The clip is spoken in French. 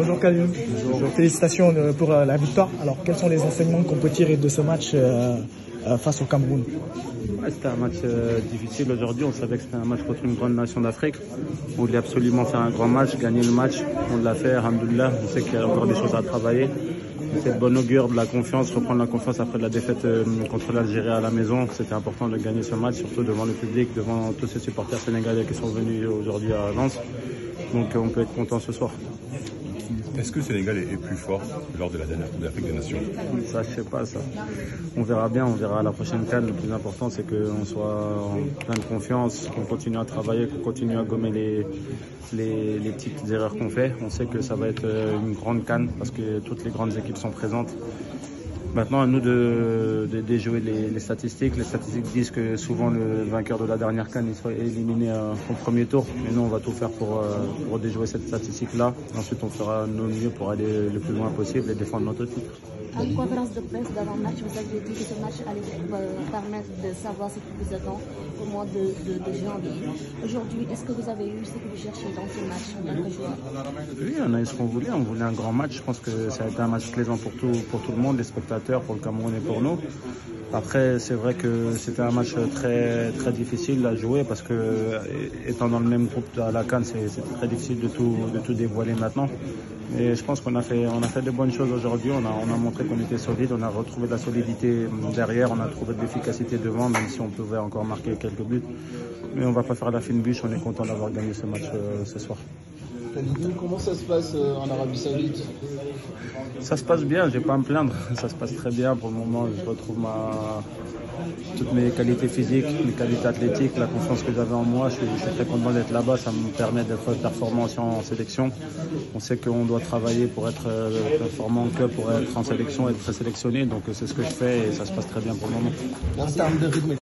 Bonjour Kalioun. Bonjour. Félicitations pour la victoire. Alors quels sont les enseignements qu'on peut tirer de ce match face au Cameroun? C'était un match difficile aujourd'hui. On savait que c'était un match contre une grande nation d'Afrique. On voulait absolument faire un grand match, gagner le match. On l'a fait, alhamdoulilah. On sait qu'il y a encore des choses à travailler. C'est de bon augure, de la confiance, reprendre la confiance après la défaite contre l'Algérie à la maison. C'était important de gagner ce match, surtout devant le public, devant tous ces supporters sénégalais qui sont venus aujourd'hui à Lens. Donc on peut être content ce soir. Est-ce que le Sénégal est plus fort lors de la dernière Coupe d'Afrique des Nations? Ça, je sais pas, ça. On verra bien, on verra à la prochaine CAN. Le plus important, c'est qu'on soit en pleine confiance, qu'on continue à travailler, qu'on continue à gommer les petites erreurs qu'on fait. On sait que ça va être une grande CAN parce que toutes les grandes équipes sont présentes. Maintenant, à nous de déjouer les statistiques. Les statistiques disent que souvent le vainqueur de la dernière CAN il soit éliminé au premier tour. Mais nous, on va tout faire pour déjouer cette statistique-là. Ensuite, on fera nos mieux pour aller le plus loin possible et défendre notre titre. En conférence de presse d'avant-match, vous avez dit que ce match allait permettre de savoir ce qui vous attend au mois de janvier. Aujourd'hui, est-ce que vous avez eu ce que vous cherchez dans ce match en tant que joueur? Oui, on a eu ce qu'on voulait. On voulait un grand match. Je pense que ça a été un match plaisant pour tout le monde, les spectateurs, pour le Cameroun et pour nous. Après, c'est vrai que c'était un match très, très difficile à jouer parce que, étant dans le même groupe à la CAN, c'était très difficile de tout dévoiler maintenant. Et je pense qu'on a fait de bonnes choses aujourd'hui. On a montré qu'on était solide, on a retrouvé de la solidité derrière, on a trouvé de l'efficacité devant, même si on pouvait encore marquer quelques buts. Mais on va pas faire la fine bûche, on est content d'avoir gagné ce match ce soir. Comment ça se passe en Arabie Saoudite? Ça se passe bien, je vais pas à me plaindre. Ça se passe très bien pour le moment. Je retrouve toutes mes qualités physiques, mes qualités athlétiques, la confiance que j'avais en moi. Je suis très content d'être là-bas. Ça me permet d'être performant en sélection. On sait qu'on doit travailler pour être performant que pour être en sélection, être présélectionné. Donc c'est ce que je fais et ça se passe très bien pour le moment. En termes de rythme